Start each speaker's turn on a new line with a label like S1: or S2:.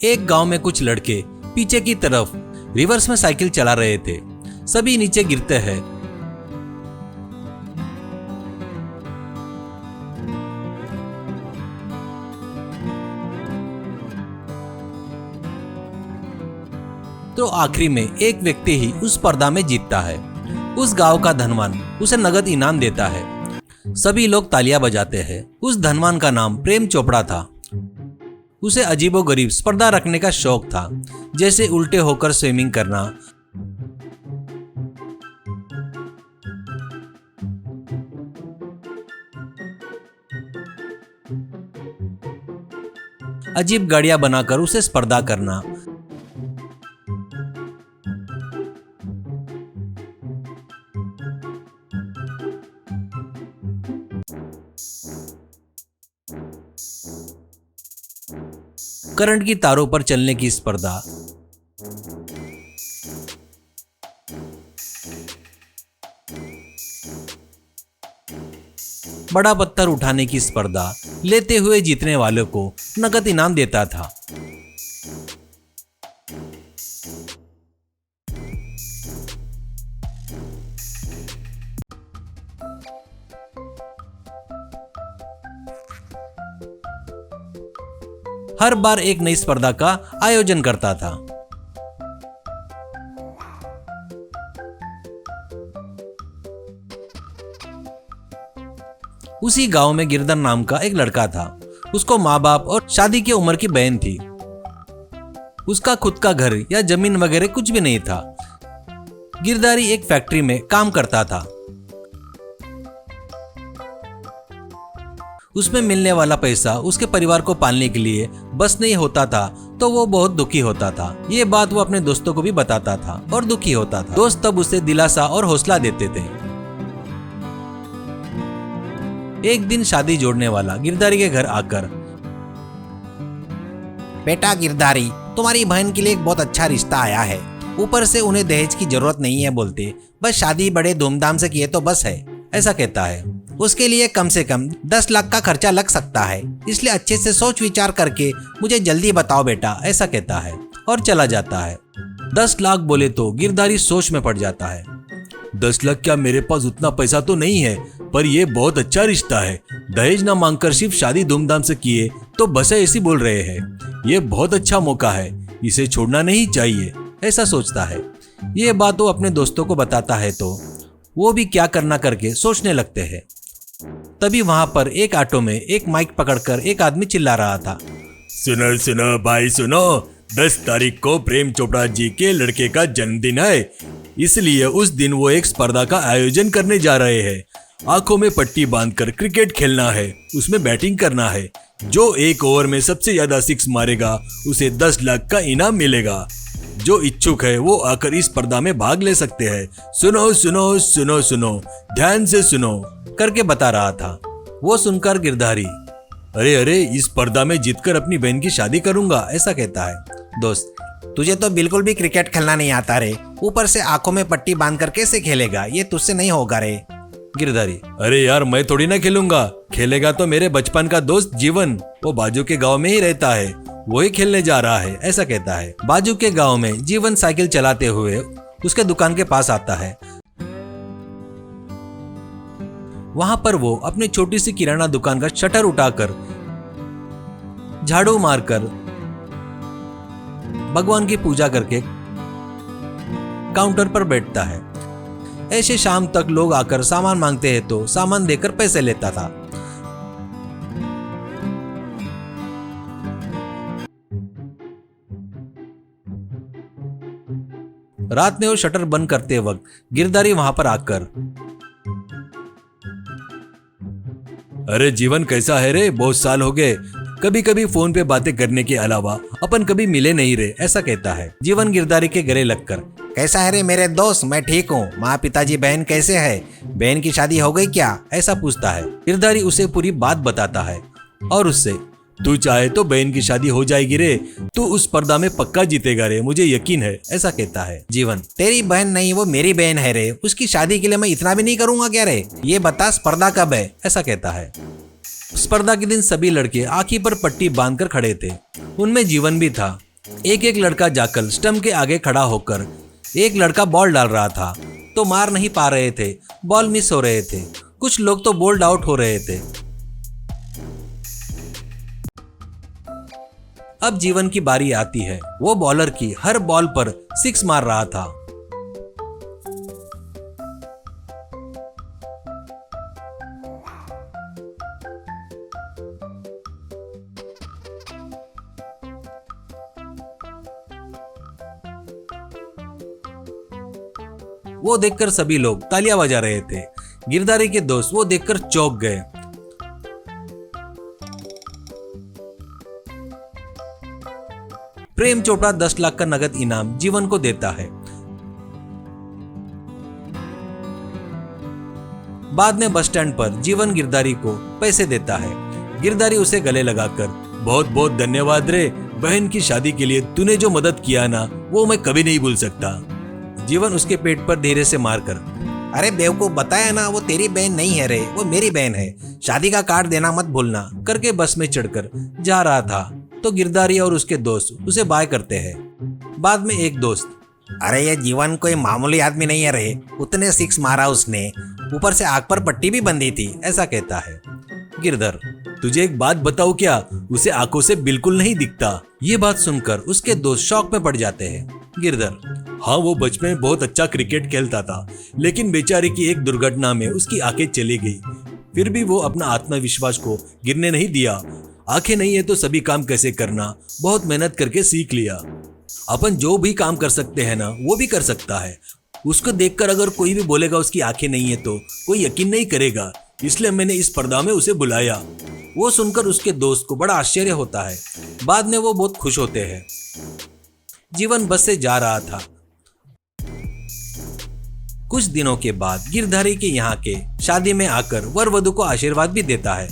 S1: एक गांव में कुछ लड़के पीछे की तरफ रिवर्स में साइकिल चला रहे थे। सभी नीचे गिरते हैं। तो आखिरी में एक व्यक्ति ही उस स्पर्धा में जीतता है। उस गांव का धनवान उसे नगद इनाम देता है। सभी लोग तालियां बजाते हैं। उस धनवान का नाम प्रेम चोपड़ा था। उसे अजीबोगरीब स्पर्धा रखने का शौक था, जैसे उल्टे होकर स्विमिंग करना, अजीब गाड़ियां बनाकर उसे स्पर्धा करना, करंट की तारों पर चलने की स्पर्धा, बड़ा पत्थर उठाने की स्पर्धा लेते हुए जीतने वालों को नकद इनाम देता था। हर बार एक नई स्पर्धा का आयोजन करता था। उसी गांव में गिरधर नाम का एक लड़का था। उसको माँ बाप और शादी की उम्र की बहन थी। उसका खुद का घर या जमीन वगैरह कुछ भी नहीं था। गिरधारी एक फैक्ट्री में काम करता था। उसमें मिलने वाला पैसा उसके परिवार को पालने के लिए बस नहीं होता था, तो वो बहुत दुखी होता था। ये बात वो अपने दोस्तों को भी बताता था और दुखी होता था। दोस्त तब उसे दिलासा और हौसला देते थे। एक दिन शादी जोड़ने वाला गिरधारी के घर आकर,
S2: बेटा गिरधारी, तुम्हारी बहन के लिए एक बहुत अच्छा रिश्ता आया है। ऊपर से उन्हें दहेज की जरूरत नहीं है बोलते, बस शादी बड़े धूमधाम से किए तो बस है,
S1: ऐसा कहता है।
S2: उसके लिए कम से कम 10 लाख का खर्चा लग सकता है, इसलिए अच्छे से सोच विचार करके मुझे जल्दी बताओ बेटा,
S1: ऐसा कहता है और चला जाता है। 10 लाख बोले तो गिरधारी सोच में पड़ जाता है। 10 लाख क्या, मेरे पास उतना पैसा तो नहीं है, पर ये बहुत अच्छा रिश्ता है। दहेज ना मांगकर सिर्फ शादी धूमधाम से किए तो बस ऐसी बोल रहे हैं। ये बहुत अच्छा मौका है, इसे छोड़ना नहीं चाहिए, ऐसा सोचता है। ये बात वो अपने दोस्तों को बताता है तो वो भी क्या करना करके सोचने लगते हैं। तभी वहां पर एक ऑटो में एक माइक पकड़कर एक आदमी चिल्ला रहा था,
S3: सुनो सुनो भाई सुनो, 10 तारीख को प्रेम चोपड़ा जी के लड़के का जन्मदिन है, इसलिए उस दिन वो एक स्पर्धा का आयोजन करने जा रहे हैं। आंखों में पट्टी बांधकर क्रिकेट खेलना है, उसमें बैटिंग करना है। जो एक ओवर में सबसे ज्यादा 6 मारेगा उसे 10 लाख का इनाम मिलेगा। जो इच्छुक है वो आकर इस स्पर्धा में भाग ले सकते हैं। सुनो सुनो सुनो सुनो, ध्यान से सुनो,
S1: करके बता रहा था। वो सुनकर गिरधारी,
S3: अरे अरे, इस स्पर्धा में जीतकर अपनी बहन की शादी करूंगा, ऐसा कहता है।
S2: दोस्त, तुझे तो बिल्कुल भी क्रिकेट खेलना नहीं आता रे, ऊपर से आंखों में पट्टी बांधकर कैसे खेलेगा, ये तुझसे नहीं होगा रे।
S1: गिरधारी,
S3: अरे यार, मैं थोड़ी ना खेलूंगा, खेलेगा तो मेरे बचपन का दोस्त जीवन, वो बाजू के गांव में ही रहता है, वही खेलने जा रहा है, ऐसा कहता है।
S1: बाजू के गांव में जीवन साइकिल चलाते हुए उसके दुकान के पास आता है। वहां पर वो अपनी छोटी सी किराना दुकान का शटर उठाकर, झाड़ू मारकर, भगवान की पूजा करके काउंटर पर बैठता है। ऐसे शाम तक लोग आकर सामान मांगते हैं तो सामान देकर पैसे लेता था। रात में वो शटर बंद करते वक्त गिरधारी वहां पर आकर,
S3: अरे जीवन कैसा है रे, बहुत साल हो गए, कभी कभी फोन पे बातें करने के अलावा अपन कभी मिले नहीं रे, ऐसा कहता है। जीवन गिरधारी के गले लगकर,
S2: कैसा है रे मेरे दोस्त, मैं ठीक हूँ। माँ पिताजी बहन कैसे है, बहन की शादी हो गई क्या,
S1: ऐसा पूछता है। गिरधारी उसे पूरी बात बताता है और उससे,
S3: तू चाहे तो बहन की शादी हो जाएगी रे, तू उस स्पर्धा में पक्का जीतेगा रे, मुझे यकीन है, ऐसा कहता है।
S1: जीवन,
S2: तेरी बहन नहीं, वो मेरी बहन है रे, उसकी शादी के लिए मैं इतना भी नहीं करूंगा क्या रे, ये बता स्पर्धा कब है,
S1: ऐसा कहता है। स्पर्धा के दिन सभी लड़के आंखी पर पट्टी बांधकर खड़े थे। उनमें जीवन भी था। एक एक लड़का जाकर स्टंप के आगे खड़ा होकर एक लड़का बॉल डाल रहा था तो मार नहीं पा रहे थे, बॉल मिस हो रहे थे। कुछ लोग तो बोल्ड आउट हो रहे थे। अब जीवन की बारी आती है। वो बॉलर की हर बॉल पर 6 मार रहा था। वो देखकर सभी लोग तालियां बजा रहे थे। गिरधारी के दोस्त वो देखकर चौंक गए। प्रेम चोपड़ा 10 लाख का नगद इनाम जीवन को देता है। बाद में बस स्टैंड पर जीवन गिरधारी को पैसे देता है। गिरधारी उसे गले लगाकर,
S3: बहुत बहुत धन्यवाद रे, बहन की शादी के लिए तूने जो मदद किया ना वो मैं कभी नहीं भूल सकता।
S1: जीवन उसके पेट पर धीरे से मारकर,
S2: अरे बेवकूफ, बताया ना वो तेरी बहन नहीं है रे, वो मेरी बहन है। शादी का कार्ड देना मत भूलना
S1: करके बस में चढ़कर जा रहा था तो गिरधारी और उसके दोस्त उसे बाय करते हैं। बाद में एक दोस्त,
S2: अरे ये जीवन कोई मामूली आदमी नहीं है रे, उतने 6 मारा उसने, ऊपर से आग पर पट्टी भी बंधी थी, ऐसा कहता है।
S1: गिरधर,
S3: तुझे एक बात बताऊं क्या, उसे आंखों से बिल्कुल नहीं दिखता।
S1: ये बात सुनकर उसके दोस्त शौक में पड़ जाते हैं। गिरधर,
S3: हाँ वो बचपन में बहुत अच्छा क्रिकेट खेलता था, लेकिन बेचारे की एक दुर्घटना में उसकी आंखें चली गई। फिर भी वो अपना आत्मविश्वास को गिरने नहीं दिया। आंखें नहीं है तो सभी काम कैसे करना बहुत मेहनत करके सीख लिया। अपन जो भी काम कर सकते हैं ना वो भी कर सकता है। उसको देखकर अगर कोई भी बोलेगा उसकी आंखें नहीं है तो कोई यकीन नहीं करेगा, इसलिए मैंने इस स्पर्धा में उसे बुलाया।
S1: वो सुनकर उसके दोस्त को बड़ा आश्चर्य होता है। बाद में वो बहुत खुश होते हैं। जीवन बस से जा रहा था। कुछ दिनों के बाद गिरधारी के यहाँ के शादी में आकर वर वधु को आशीर्वाद भी देता है।